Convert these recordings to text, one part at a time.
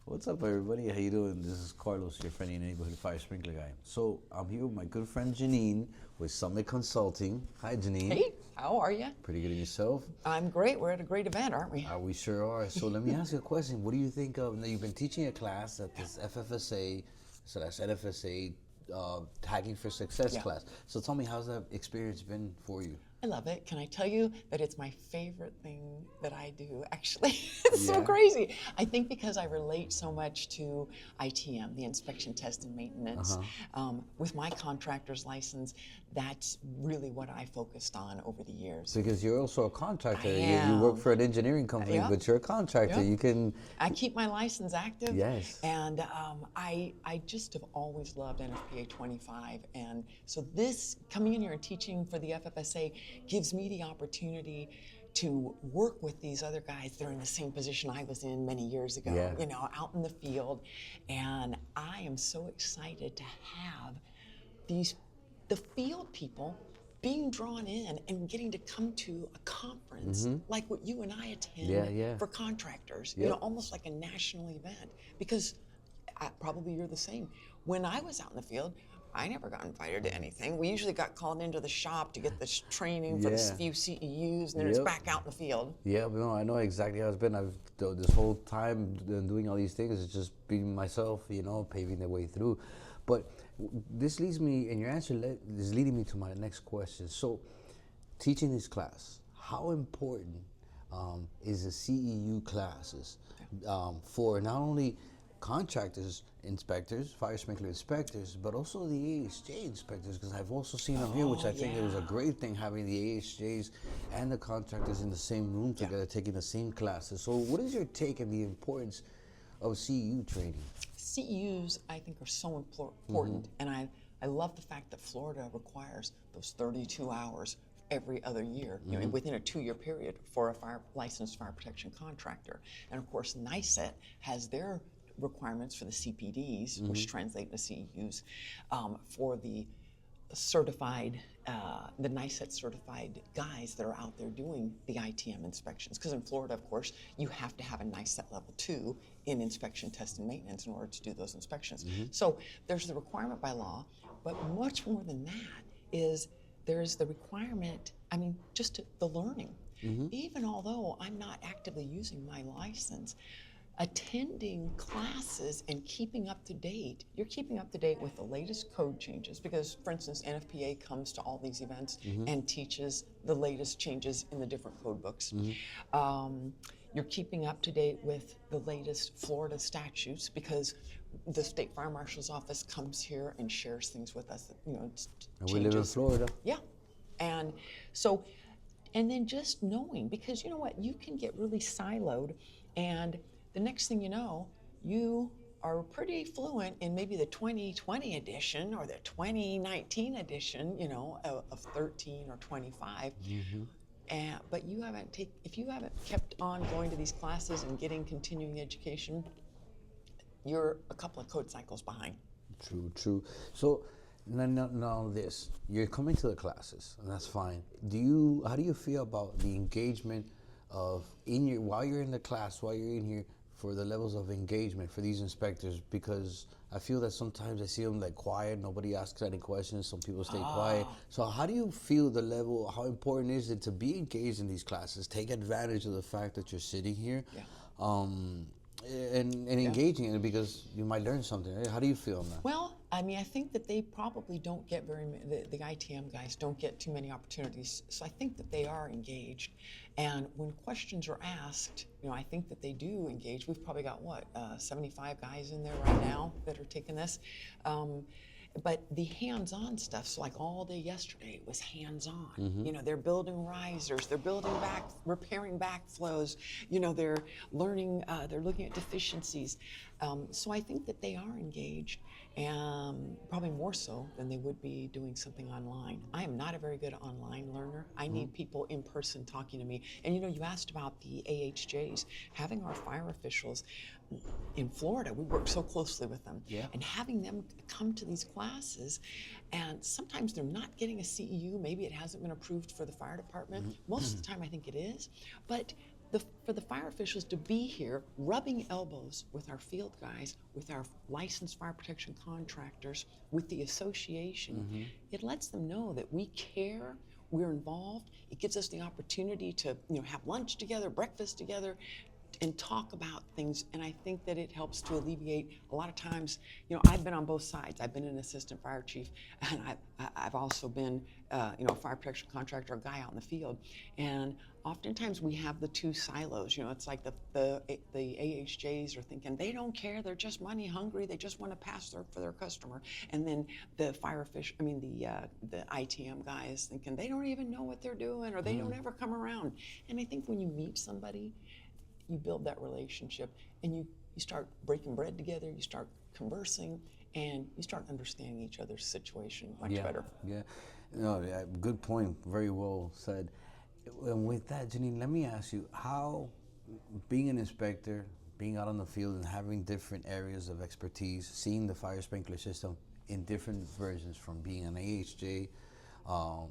What's up, everybody? How you doing? This is Carlos, your friendly neighborhood fire sprinkler guy. So I'm here with my good friend Jeannene with Summit Consulting. Hi, Jeannene. Hey, how are you? Pretty good in yourself? I'm great. We're at a great event, aren't we? We sure are. So let me ask you a question. What do you think of? Now, you've been teaching a class at this FFSA / NFSA Tagging for Success class. So tell me, how's that experience been for you? I love it. Can I tell you that it's my favorite thing that I do, actually? It's so crazy. I think because I relate so much to ITM, the inspection, test, and maintenance. With my contractor's license, that's really what I focused on over the years. Because you're also a contractor. I am. You work for an engineering company, but you're a contractor. You can... I keep my license active. Yes. And I just have always loved NFPA 25. And so this, coming in here and teaching for the FFSA, gives me the opportunity to work with these other guys that are in the same position I was in many years ago, you know, out in the field. And I am so excited to have the field people being drawn in and getting to come to a conference like what you and I attend for contractors, you know, almost like a national event. Because probably you're the same. When I was out in the field, I never got invited to anything. We usually got called into the shop to get this training for this few CEUs, and then it's back out in the field. Yeah, no, I know exactly how it's been. I've this whole time doing all these things, it's just being myself, you know, paving the way through. But this leads me, and your answer is leading me to my next question. So, teaching this class, how important is the CEU classes for not only contractors, inspectors, fire sprinkler inspectors, but also the AHJ inspectors, because I've also seen them here, which I think it was a great thing having the AHJs and the contractors in the same room together, taking the same classes. So what is your take on the importance of CEU training? CEUs, I think, are so important, and I love the fact that Florida requires those 32 hours every other year, you know, within a 2-year period for a licensed fire protection contractor. And of course, NICET has their requirements for the CPDs, which translate to CEUs, for the certified, the NICET certified guys that are out there doing the ITM inspections. Because in Florida, of course, you have to have a NICET level 2 in inspection, test, and maintenance in order to do those inspections. So there's the requirement by law, but much more than that is there's the requirement, I mean, just the learning. Even although I'm not actively using my license, attending classes and keeping up to date, you're keeping up to date with the latest code changes because, for instance, NFPA comes to all these events and teaches the latest changes in the different code books. You're keeping up to date with the latest Florida statutes because the State Fire Marshal's Office comes here and shares things with us, you know, and we live in Florida. Yeah, and so, and then just knowing, because you know what, you can get really siloed and the next thing you know, you are pretty fluent in maybe the 2020 edition or the 2019 edition, you know, of 13 or 25. But if you haven't kept on going to these classes and getting continuing education, you're a couple of code cycles behind. True. So now this, you're coming to the classes, and that's fine. How do you feel about the engagement of while you're in the class, while you're in here, for the levels of engagement for these inspectors? Because I feel that sometimes I see them like quiet, nobody asks any questions, some people stay quiet. So how do you feel the level, how important is it to be engaged in these classes, take advantage of the fact that you're sitting here and engaging in it, because you might learn something? How do you feel on that? Well, I mean, I think that they probably don't get very many, the ITM guys don't get too many opportunities, so I think that they are engaged. And when questions are asked, you know, I think that they do engage. We've probably got, 75 guys in there right now that are taking this. But the hands-on stuff, so like all day yesterday was hands-on. You know, they're building risers, they're repairing backflows, you know, they're learning, they're looking at deficiencies. So I think that they are engaged, and probably more so than they would be doing something online. I am not a very good online learner. I need people in person talking to me. And you know, you asked about the AHJs. Having our fire officials in Florida, we work so closely with them. And having them come to these classes, and sometimes they're not getting a CEU, maybe it hasn't been approved for the fire department. Most of the time I think it is, but for the fire officials to be here rubbing elbows with our field guys, with our licensed fire protection contractors, with the association, it lets them know that we care, we're involved. It gives us the opportunity to have lunch together, breakfast together, and talk about things. And I think that it helps to alleviate a lot of times. I've been on both sides. I've been an assistant fire chief, and I've also been a fire protection contractor, a guy out in the field. And oftentimes we have the two silos. It's like the AHJs are thinking they don't care, they're just money hungry, they just want to pass for their customer. And then the the ITM guy is thinking they don't even know what they're doing, or they don't ever come around. And I think when you meet somebody, you build that relationship, and you start breaking bread together, you start conversing, and you start understanding each other's situation much better. Yeah, good point, very well said. And with that, Jeannene, let me ask you, how, being an inspector, being out on the field and having different areas of expertise, seeing the fire sprinkler system in different versions, from being an AHJ,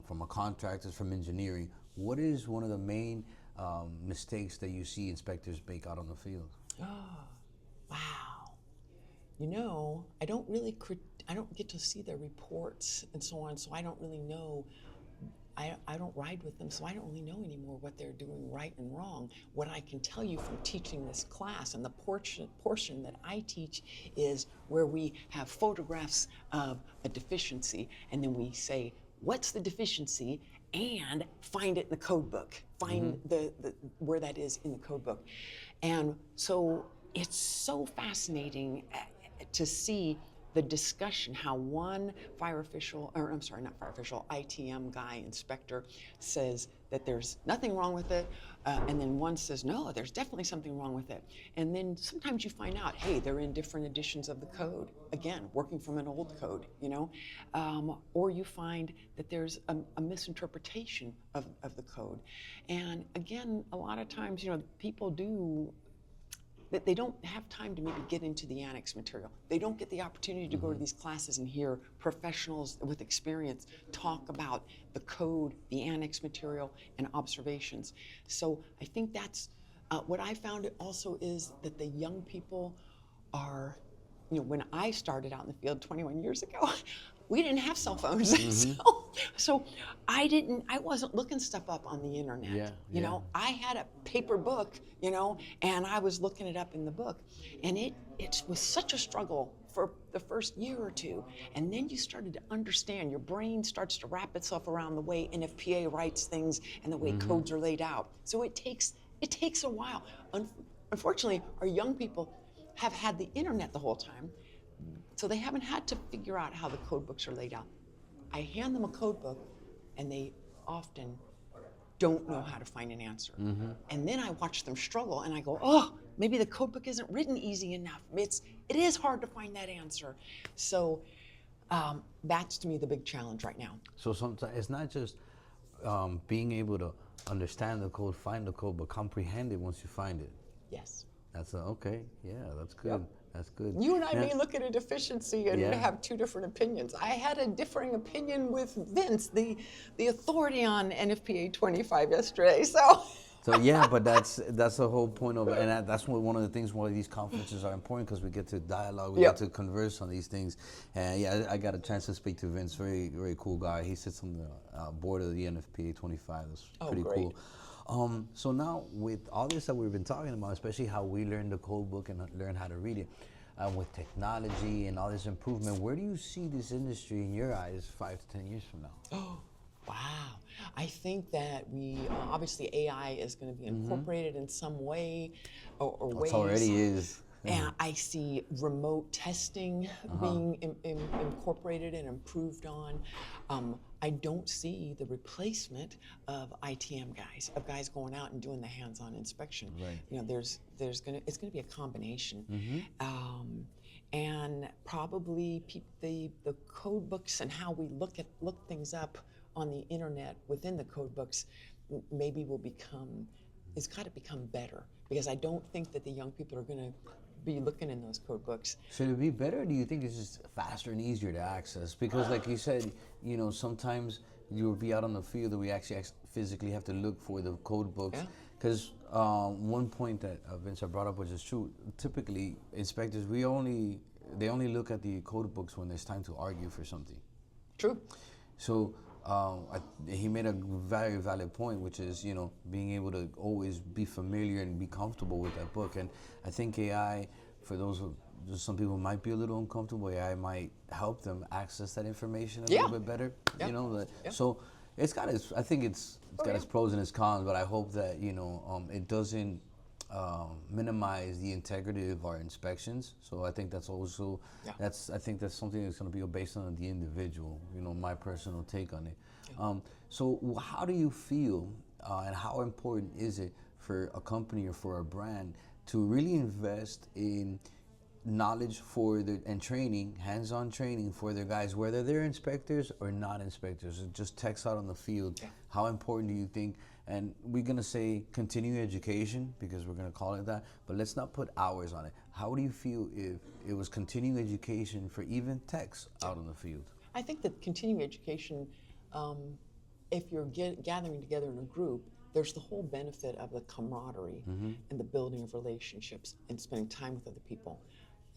from a contractor, from engineering, what is one of the main mistakes that you see inspectors make out on the field? Oh, wow. I don't get to see their reports and so on, so I don't really know. I don't ride with them, so I don't really know anymore what they're doing right and wrong. What I can tell you from teaching this class, and the portion that I teach, is where we have photographs of a deficiency, and then we say, what's the deficiency? And find it in the code book. Find the where that is in the code book. And so it's so fascinating to see the discussion, how one ITM guy, inspector, says that there's nothing wrong with it, and then one says, no, there's definitely something wrong with it. And then sometimes you find out, hey, they're in different editions of the code, again, working from an old code, or you find that there's a misinterpretation of the code. And again, a lot of times, people that they don't have time to maybe get into the annex material. They don't get the opportunity to go to these classes and hear professionals with experience talk about the code, the annex material, and observations. So I think that's what I found also is that the young people are, when I started out in the field 21 years ago, we didn't have cell phones. So I wasn't looking stuff up on the internet. I had a paper book, and I was looking it up in the book. And it was such a struggle for the first year or two. And then you started to understand, your brain starts to wrap itself around the way NFPA writes things and the way codes are laid out. So it takes a while. Unfortunately, our young people have had the internet the whole time, so they haven't had to figure out how the code books are laid out. I hand them a code book, and they often don't know how to find an answer. And then I watch them struggle, and I go, oh, maybe the code book isn't written easy enough. It is hard to find that answer. So that's, to me, the big challenge right now. So sometimes it's not just being able to understand the code, find the code, but comprehend it once you find it. Yes. That's okay. Yeah, that's good. Yep. That's good. You and I may look at a deficiency and have two different opinions. I had a differing opinion with Vince, the authority on NFPA 25 yesterday. So yeah, but that's the whole point of it, and that's one of the things why these conferences are important, because we get to dialogue, we get to converse on these things. And I got a chance to speak to Vince, very very cool guy. He sits on the board of the NFPA 25. That's pretty cool. So now, with all this that we've been talking about, especially how we learn the code book and learn how to read it, with technology and all this improvement, where do you see this industry in your eyes 5 to 10 years from now? Oh, wow. I think that we, obviously AI is going to be incorporated in some way or ways. It already is. And I see remote testing being incorporated and improved on. I don't see the replacement of ITM guys, of guys going out and doing the hands-on inspection. Right. It's gonna be a combination. And probably the code books and how we look things up on the internet within the code books maybe it's got to become better, because I don't think that the young people are going to be looking in those code books. Should it be better, or do you think it's just faster and easier to access? Because like you said, sometimes you'll be out on the field and we actually physically have to look for the code books. Because one point that Vince had brought up, which is true, typically inspectors, they only look at the code books when it's time to argue for something. True. So he made a very valid point, which is, being able to always be familiar and be comfortable with that book. And I think AI, for some people might be a little uncomfortable, AI might help them access that information a little bit better. So it's got its, I think it's got its pros and its cons, but I hope that, it doesn't minimize the integrity of our inspections. So I think that's also, I think that's something that's going to be based on the individual, my personal take on it. So how do you feel and how important is it for a company or for a brand to really invest in knowledge and training, hands-on training for their guys, whether they're inspectors or not inspectors, or just techs out on the field? How important do you think? And we're gonna say continuing education because we're gonna call it that, but let's not put hours on it. How do you feel if it was continuing education for even techs out on the field? I think that continuing education, if you're gathering together in a group, there's the whole benefit of the camaraderie and the building of relationships and spending time with other people.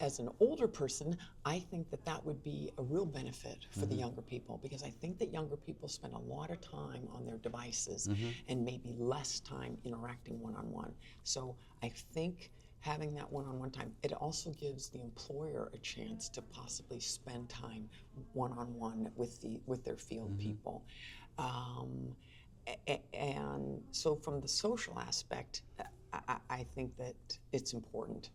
As an older person, I think that that would be a real benefit for the younger people, because I think that younger people spend a lot of time on their devices and maybe less time interacting one-on-one. So I think having that one-on-one time, it also gives the employer a chance to possibly spend time one-on-one with their field people. And so from the social aspect, I think that it's important,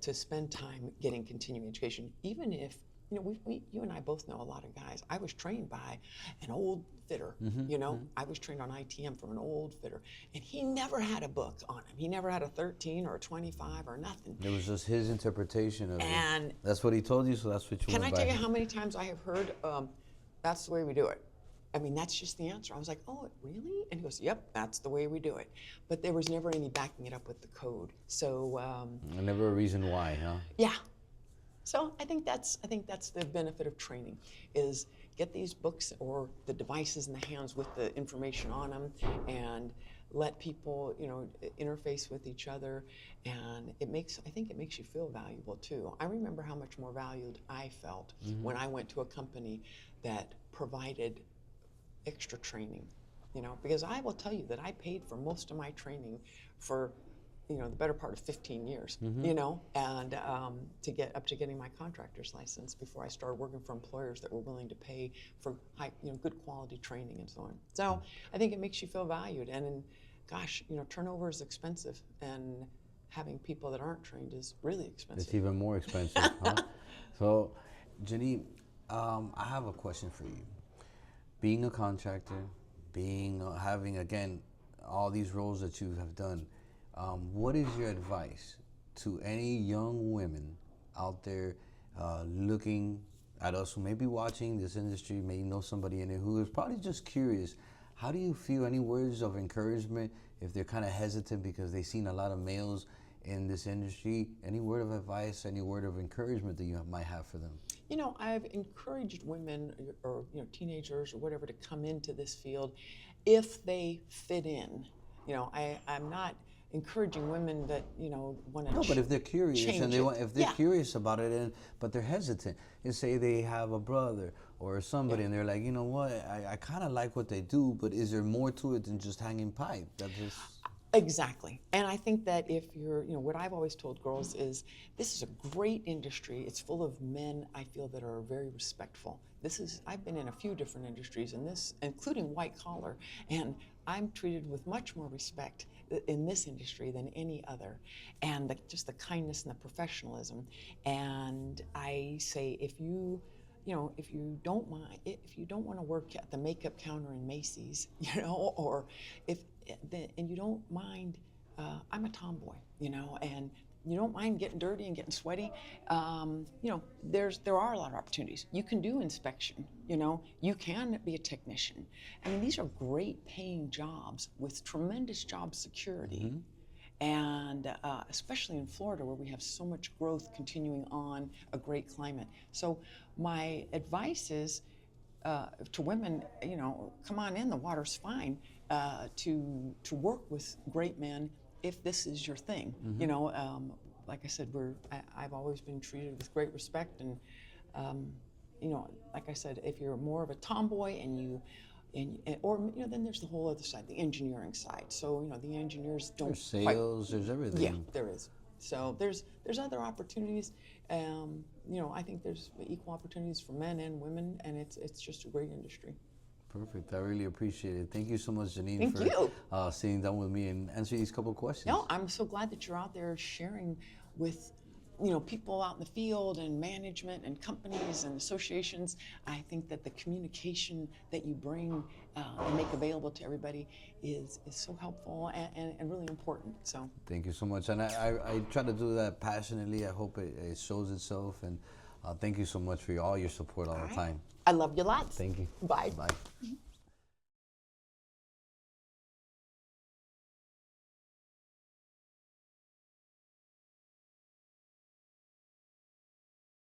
to spend time getting continuing education, even if, you and I both know a lot of guys. I was trained by an old fitter, I was trained on ITM from an old fitter, and he never had a book on him. He never had a 13 or a 25 or nothing. It was just his interpretation of and it. That's what he told you, so that's what you Can went I by. tell you how many times I have heard, that's the way we do it? I mean, that's just the answer. I was like, oh, really? And he goes, yep, that's the way we do it. But there was never any backing it up with the code. So never a reason why, huh? Yeah. So I think that's the benefit of training, is get these books or the devices in the hands with the information on them, and let people, interface with each other, and I think it makes you feel valuable too. I remember how much more valued I felt when I went to a company that provided extra training, because I will tell you that I paid for most of my training for, the better part of 15 years, and to get up to getting my contractor's license before I started working for employers that were willing to pay for high, good quality training and so on. So I think it makes you feel valued, and gosh, turnover is expensive, and having people that aren't trained is really expensive. It's even more expensive, huh? So, Jeannene, I have a question for you. Being a contractor, having, again, all these roles that you have done, what is your advice to any young women out there looking at us, who may be watching this industry, may know somebody in it who is probably just curious? How do you feel? Any words of encouragement if they're kind of hesitant because they've seen a lot of males in this industry? Any word of advice, any word of encouragement that you might have for them? I've encouraged women or teenagers or whatever to come into this field if they fit in. I'm not encouraging women that want to. No, but if they're curious and if they're Yeah. curious about it, but they're hesitant, and say they have a brother or somebody, and they're like, you know what, I kind of like what they do, but is there more to it than just hanging pipe? Exactly. And I think that if you're, what I've always told girls is, this is a great industry. It's full of men, I feel, that are very respectful. I've been in a few different industries, including white collar, and I'm treated with much more respect in this industry than any other, and just the kindness and the professionalism. And I say, if you don't mind, if you don't want to work at the makeup counter in Macy's, or and you don't mind, I'm a tomboy, and you don't mind getting dirty and getting sweaty, there are a lot of opportunities. You can do inspection, you can be a technician. I mean, these are great paying jobs with tremendous job security. And especially in Florida, where we have so much growth continuing on, a great climate. So my advice is to women, come on in, the water's fine, to work with great men if this is your thing. You know, like I said, I've always been treated with great respect, and you know, like I said, if you're more of a tomboy or you know, then there's the whole other side, the engineering side. So you know, the engineers don't There's sales, there's everything. Yeah, there is. So there's other opportunities. You know, I think there's equal opportunities for men and women, and it's just a great industry. Perfect. I really appreciate it. Thank you so much, Jeannene, Thank for you. sitting down with me and answering these couple of questions. No, I'm so glad that you're out there sharing with, you know, people out in the field and management and companies and associations. I think that the communication that you bring and make available to everybody is so helpful and really important. So thank you so much. And I try to do that passionately. I hope it shows itself. And thank you so much for all your support all the time. I love you lots. Thank you. Bye. Bye.